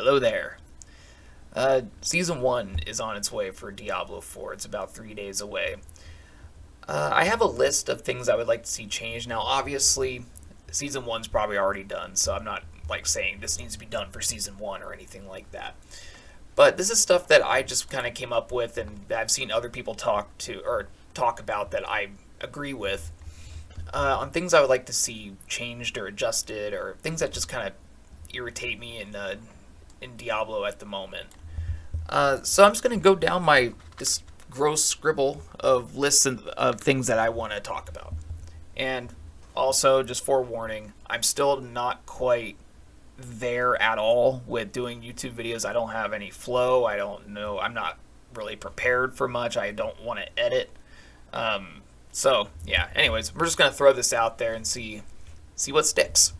Hello there. Season 1 is on its way for Diablo 4. It's about 3 days away. I have a list of things I would like to see changed. Now, obviously, Season 1's probably already done, so I'm not like saying this needs to be done for Season 1 or anything like that. But this is stuff that I just kind of came up with and that I've seen other people talk about that I agree with on things I would like to see changed or adjusted or things that just kind of irritate me in Diablo at the moment. So I'm just going to go down my this gross scribble of lists of things that I want to talk about. And also, just forewarning, I'm still not quite there at all with doing YouTube videos. I don't have any flow. I don't know. I'm not really prepared for much. I don't want to edit. So yeah. Anyways, we're just gonna throw this out there and see what sticks.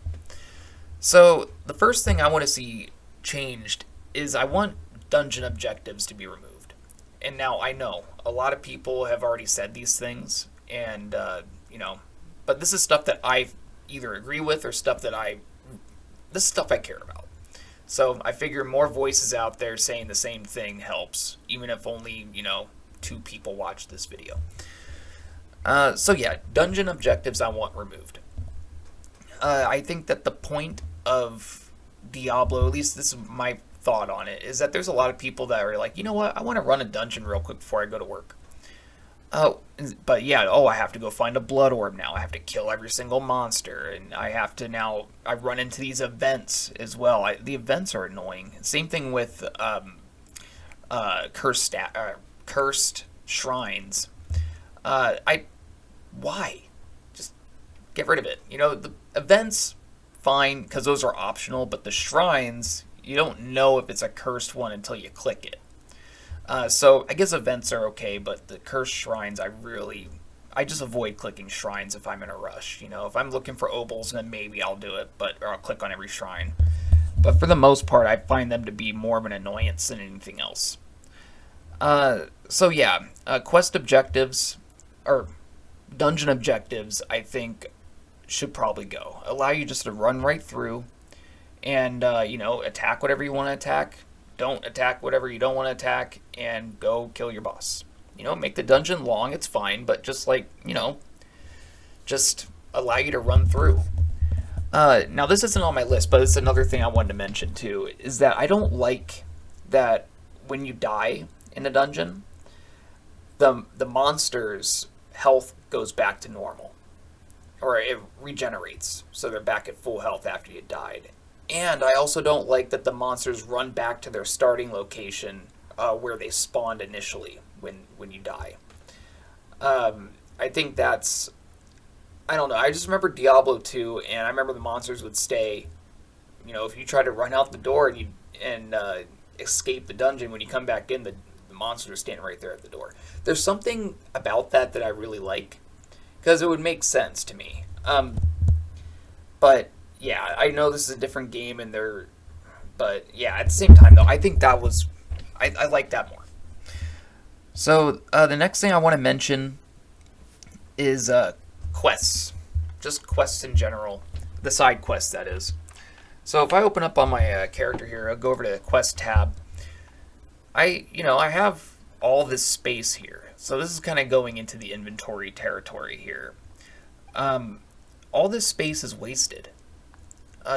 So the first thing I want to see changed is I want dungeon objectives to be removed. And now I know a lot of people have already said these things, and but this is stuff that I either agree with or this is stuff I care about. So I figure more voices out there saying the same thing helps, even if only 2 people watch this video. So yeah, dungeon objectives I want removed. I think that the point of Diablo, at least this is my thought on it, is that there's a lot of people that are like, you know what, I want to run a dungeon real quick before I go to work. But yeah, I have to go find a blood orb now. I have to kill every single monster, and I have to now. I run into these events as well. The events are annoying. Same thing with cursed shrines. Why? Just get rid of it. The events, fine, because those are optional, but the shrines, you don't know if it's a cursed one until you click it. So I guess events are okay, but the cursed shrines, I just avoid clicking shrines if I'm in a rush. If I'm looking for obols, then maybe I'll do it, or I'll click on every shrine. But for the most part, I find them to be more of an annoyance than anything else. So yeah, quest objectives, or dungeon objectives, I think should probably go. Allow you just to run right through and, attack whatever you want to attack. Don't attack whatever you don't want to attack, and go kill your boss. Make the dungeon long, it's fine, but just just allow you to run through. Now, this isn't on my list, but it's another thing I wanted to mention too, is that I don't like that when you die in a dungeon, the monster's health goes back to normal. Or it regenerates, so they're back at full health after you died. And I also don't like that the monsters run back to their starting location where they spawned initially when you die. I think that's... I don't know. I just remember Diablo 2, and I remember the monsters would stay... if you try to run out the door and escape the dungeon, when you come back in, the monsters are standing right there at the door. There's something about that I really like, because it would make sense to me. But... yeah, I know this is a different game, but yeah, at the same time though, I think I like that more. So the next thing I want to mention is quests, just quests in general, the side quests that is. So if I open up on my character here, I'll go over to the quest tab. I have all this space here, so this is kind of going into the inventory territory here. All this space is wasted.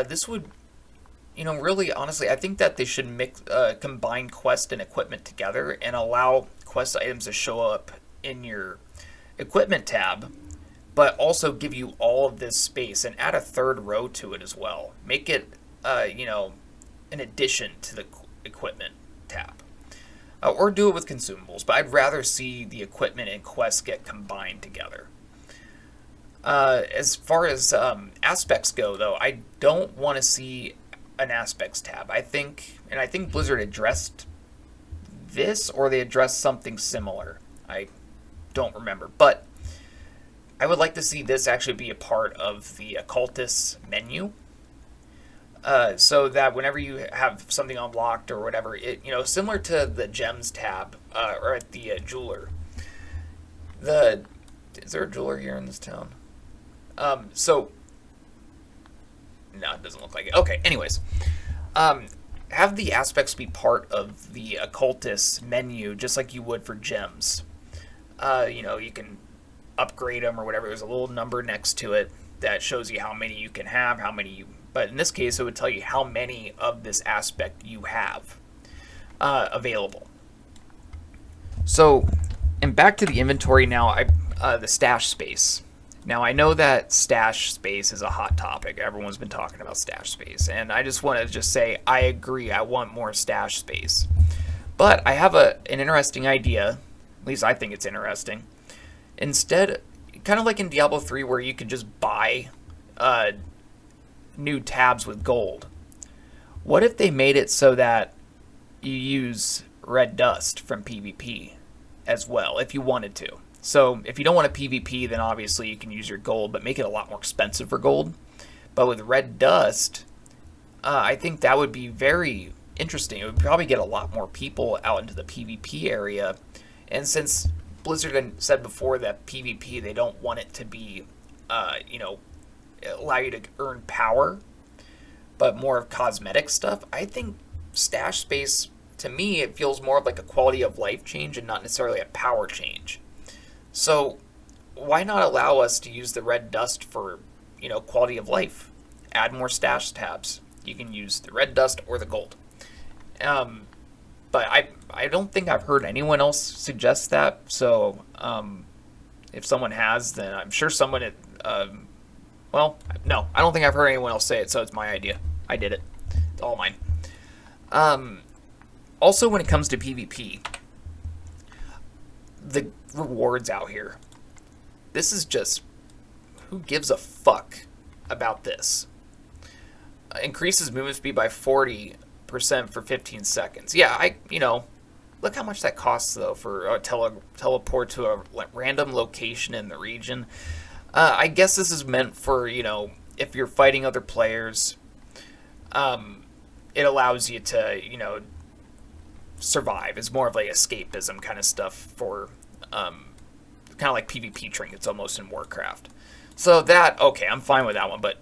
This would, really, honestly, I think that they should combine quest and equipment together and allow quest items to show up in your equipment tab, but also give you all of this space and add a third row to it as well. Make it, an addition to the equipment tab. Or do it with consumables, but I'd rather see the equipment and quests get combined together. As far as aspects go, though, I don't want to see an aspects tab. I think Blizzard addressed this, or they addressed something similar. I don't remember, but I would like to see this actually be a part of the occultist menu, so that whenever you have something unlocked or whatever, it similar to the gems tab or at the jeweler. Is there a jeweler here in this town? So, no, it doesn't look like it. Okay, anyways. have the aspects be part of the occultist menu, just like you would for gems. You can upgrade them or whatever. There's a little number next to it that shows you how many you can have, how many you. But in this case, it would tell you how many of this aspect you have available. So, and back to the inventory now. The stash space. Now I know that stash space is a hot topic. Everyone's been talking about stash space, and I just want to just say I agree. I want more stash space, but I have an interesting idea. At least I think it's interesting. Instead, kind of like in Diablo 3, where you can just buy new tabs with gold. What if they made it so that you use red dust from PvP as well, if you wanted to? So if you don't want a PvP, then obviously you can use your gold, but make it a lot more expensive for gold. But with red dust, I think that would be very interesting. It would probably get a lot more people out into the PvP area. And since Blizzard had said before that PvP, they don't want it to be, allow you to earn power, but more of cosmetic stuff, I think stash space, to me, it feels more of like a quality of life change and not necessarily a power change. So why not allow us to use the red dust for, quality of life? Add more stash tabs. You can use the red dust or the gold. But I don't think I've heard anyone else suggest that. So if someone has, then I'm sure someone no, I don't think I've heard anyone else say it, so it's my idea. I did it. It's all mine. Also, when it comes to PvP, the rewards out here, this is just, who gives a fuck about this? Increases movement speed by 40% for 15 seconds. Yeah, look how much that costs, though, for a teleport to a random location in the region. I guess this is meant for, if you're fighting other players, it allows you to, survive. It's more of like escapism kind of stuff for, kind of like PvP trinkets almost in Warcraft. So that, okay, I'm fine with that one, but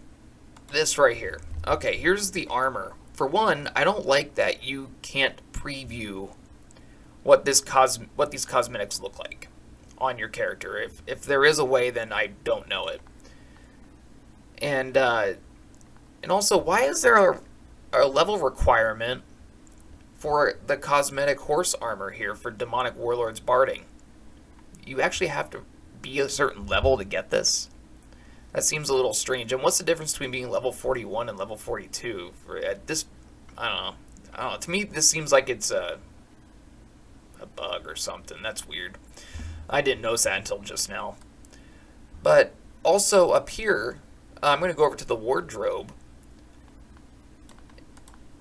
this right here. Okay, here's the armor. For one, I don't like that you can't preview what these cosmetics look like on your character. If there is a way, then I don't know it. And also, why is there a level requirement for the cosmetic horse armor here for Demonic Warlord's Barding? You actually have to be a certain level to get this? That seems a little strange. And what's the difference between being level 41 and level 42? At this, I don't know. To me, this seems like it's a bug or something. That's weird. I didn't notice that until just now. But also up here, I'm going to go over to the wardrobe.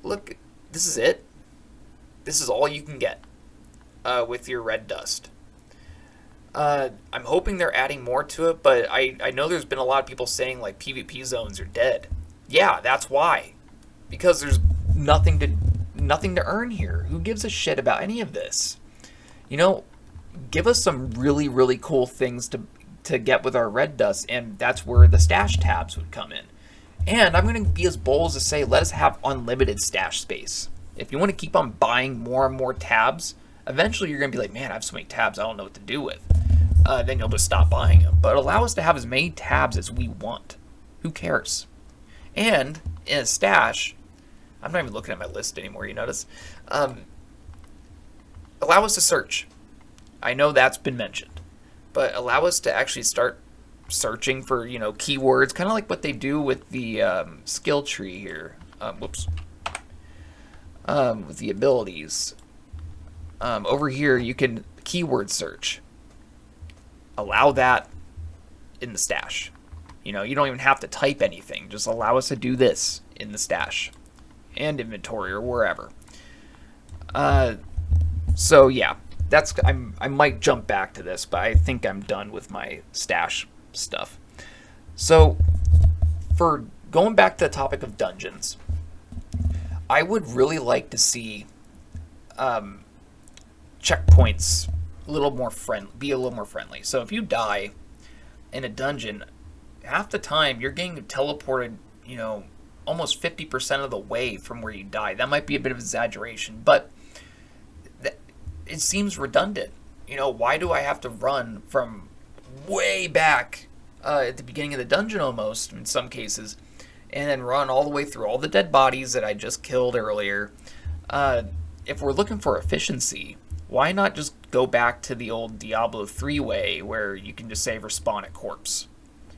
Look, this is it. This is all you can get with your red dust. I'm hoping they're adding more to it, but I know there's been a lot of people saying like PvP zones are dead. Yeah, that's why. Because there's nothing to earn here. Who gives a shit about any of this? Give us some really, really cool things to get with our red dust, and that's where the stash tabs would come in. And I'm going to be as bold as to say, let us have unlimited stash space. If you want to keep on buying more and more tabs, eventually you're going to be like, man, I have so many tabs, I don't know what to do with. Then you'll just stop buying them. But allow us to have as many tabs as we want. Who cares? And in a stash, I'm not even looking at my list anymore, you notice? Allow us to search. I know that's been mentioned. But allow us to actually start searching for, keywords, kind of like what they do with the skill tree here. With the abilities. Over here, you can keyword search. Allow that in the stash. You don't even have to type anything. Just allow us to do this in the stash and inventory or wherever. So yeah, I might jump back to this, but I think I'm done with my stash stuff. So for going back to the topic of dungeons, I would really like to see checkpoints be a little more friendly. So if you die in a dungeon, half the time you're getting teleported, almost 50% of the way from where you died. That might be a bit of exaggeration, but it seems redundant. Why do I have to run from way back at the beginning of the dungeon almost, in some cases, and then run all the way through all the dead bodies that I just killed earlier? If we're looking for efficiency, why not just go back to the old Diablo 3 way where you can just say respawn at corpse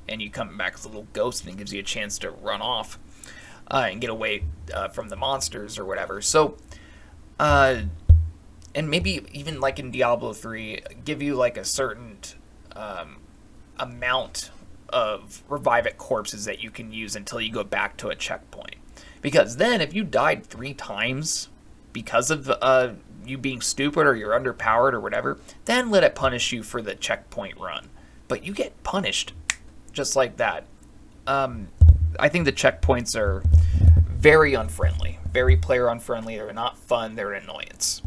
and you come back as a little ghost and it gives you a chance to run off and get away from the monsters or whatever. So, and maybe even like in Diablo 3, give you like a certain amount of revive at corpses that you can use until you go back to a checkpoint. Because then if you died 3 times because of you being stupid or you're underpowered or whatever, then let it punish you for the checkpoint run. But you get punished just like that. I think the checkpoints are very unfriendly, very player unfriendly. They're not fun. They're an annoyance.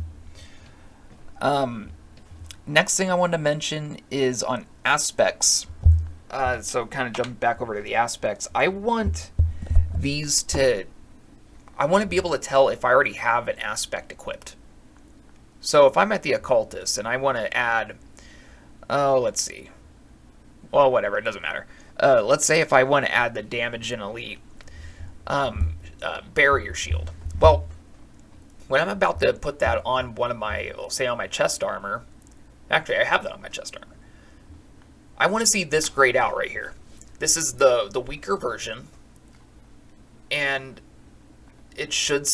Next thing I wanted to mention is on aspects. So kind of jumping back over to the aspects, I want to be able to tell if I already have an aspect equipped. So if I'm at the occultist and I want to add, let's see. Well, whatever, it doesn't matter. Let's say if I want to add the damage in elite barrier shield. Well, when I'm about to put that on one of my, say on my chest armor, actually I have that on my chest armor, I want to see this grayed out right here. This is the weaker version, and it should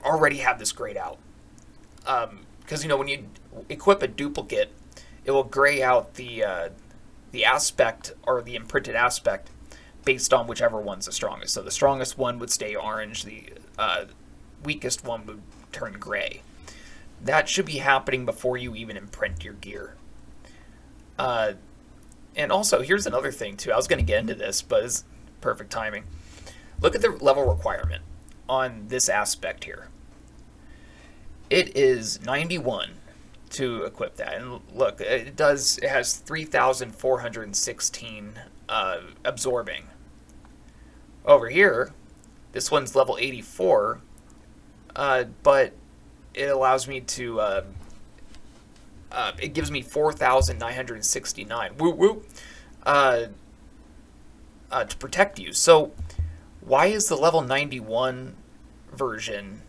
already have this grayed out. Because when you equip a duplicate, it will gray out the aspect or the imprinted aspect based on whichever one's the strongest. So the strongest one would stay orange, the weakest one would turn gray. That should be happening before you even imprint your gear. And also, here's another thing too. I was going to get into this, but it's perfect timing. Look at the level requirement on this aspect here. It is 91 to equip that, and look, it has 3,416 absorbing. Over here, this one's level 84, but it allows me to it gives me 4,969 to protect you. So why is the level 91 version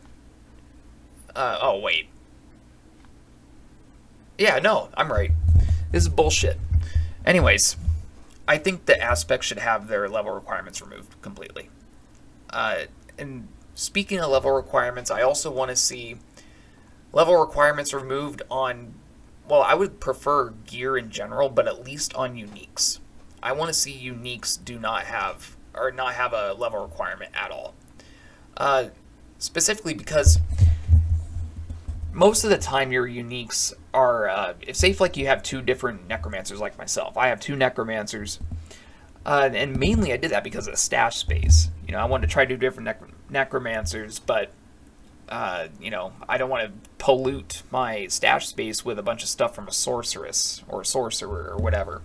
oh wait, yeah, no, I'm right, this is bullshit. Anyways, I think the aspects should have their level requirements removed completely. And speaking of level requirements, I also want to see level requirements removed on, well, I would prefer gear in general, but at least on uniques. I want to see uniques not have a level requirement at all. Specifically because most of the time your uniques are, if say like you have 2 different necromancers like myself. I have 2 necromancers, and mainly I did that because of the stash space. I wanted to try to do different necromancers, but I don't want to pollute my stash space with a bunch of stuff from a sorceress or a sorcerer or whatever.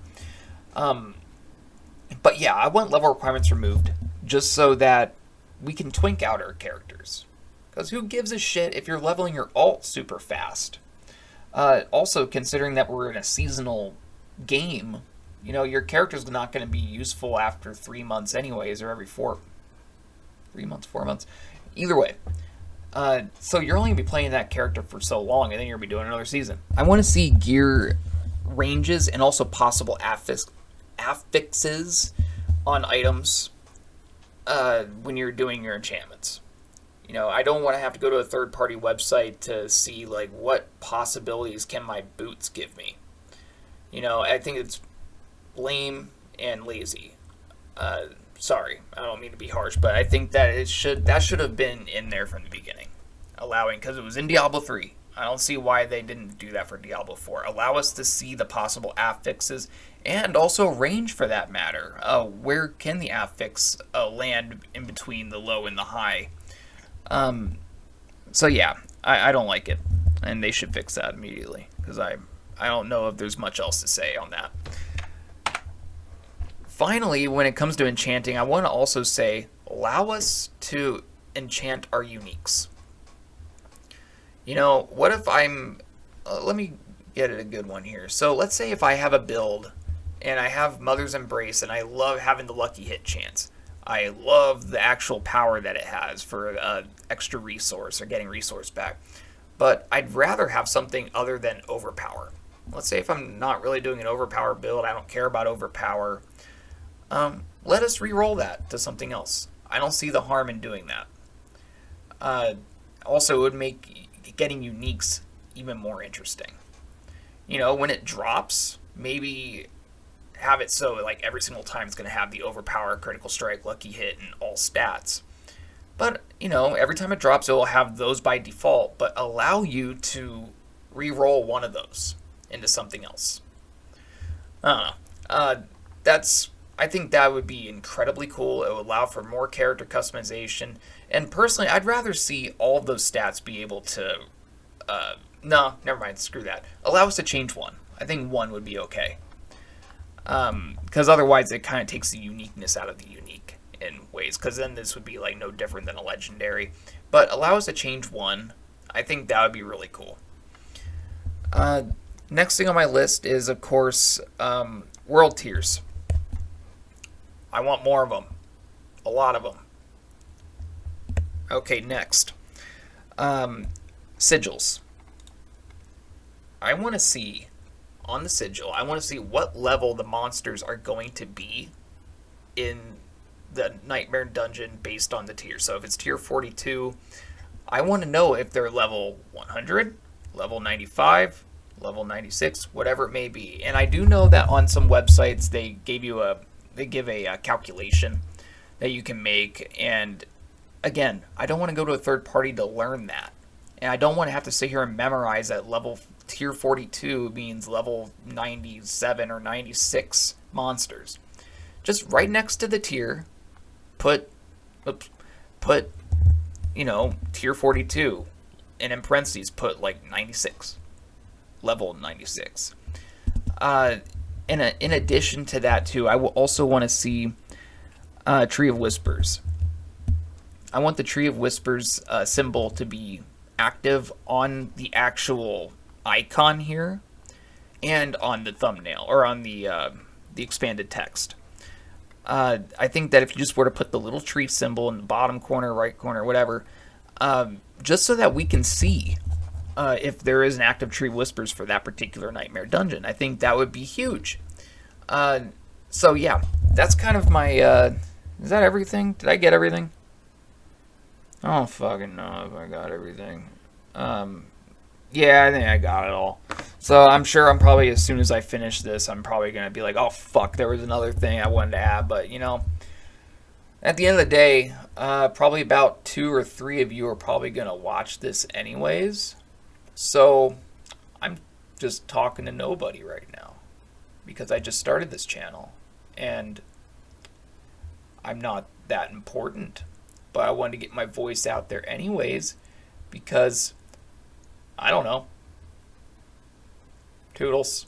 But yeah, I want level requirements removed just so that we can twink out our characters. Because who gives a shit if you're leveling your alt super fast? Also, considering that we're in a seasonal game, your character's not going to be useful after 3 months anyways, or every 4 months. Either way. So you're only going to be playing that character for so long, and then you're going to be doing another season. I want to see gear ranges and also possible affixes on items when you're doing your enchantments. I don't want to have to go to a third-party website to see, like, what possibilities can my boots give me. I think it's lame and lazy. Sorry, I don't mean to be harsh, but I think that should have been in there from the beginning. Because it was in Diablo 3. I don't see why they didn't do that for Diablo 4. Allow us to see the possible affixes and also range for that matter. Where can the affix land in between the low and the high? So yeah, I don't like it, and they should fix that immediately, because I don't know if there's much else to say on that. Finally, when it comes to enchanting, I want to also say, allow us to enchant our uniques. You know, what if let me get a good one here. So let's say if I have a build and I have Mother's Embrace and I love having the lucky hit chance. I love the actual power that it has for extra resource or getting resource back. But I'd rather have something other than overpower. Let's say if I'm not really doing an overpower build, I don't care about overpower. Let us re-roll that to something else. I don't see the harm in doing that. Also, it would make getting uniques even more interesting. You know, when it drops, maybe have it so like every single time it's going to have the overpower, critical strike, lucky hit, and all stats. But, you know, every time it drops, it will have those by default, but allow you to re-roll one of those into something else. I don't know. I think that would be incredibly cool. It would allow for more character customization. And personally, I'd rather see all of those stats be able to... no, never mind. Screw that. Allow us to change one. I think one would be okay. Because otherwise, it kind of takes the uniqueness out of the unique in ways. Because then this would be like no different than a legendary. But allow us to change one. I think that would be really cool. Next thing on my list is, of course, world tiers. I want more of them. A lot of them. Okay, next. Sigils. I want to see, on the sigil, I want to see what level the monsters are going to be in the Nightmare Dungeon based on the tier. So if it's tier 42, I want to know if they're level 100, level 95, level 96, whatever it may be. And I do know that on some websites they give a calculation that you can make. And again, I don't want to go to a third party to learn that. And I don't want to have to sit here and memorize that level tier 42 means level 97 or 96 monsters. Just right next to the tier, put you know, tier 42, and in parentheses put like 96, level 96. In addition to that too, I will also want to see Tree of Whispers. I want the Tree of Whispers symbol to be active on the actual icon here and on the thumbnail or on the expanded text. I think that if you just were to put the little tree symbol in the bottom corner, right corner, whatever, just so that we can see if there is an active Tree of Whispers for that particular Nightmare Dungeon, I think that would be huge. So yeah, that's kind of my... is that everything? Did I get everything? I don't fucking know if I got everything. Yeah, I think I got it all. So I'm sure I'm probably, as soon as I finish this, I'm probably going to be like, oh fuck, there was another thing I wanted to add. But, you know, at the end of the day, probably about 2 or 3 of you are probably going to watch this anyways. So I'm just talking to nobody right now because I just started this channel and I'm not that important. But I wanted to get my voice out there anyways because, I don't know. Toodles.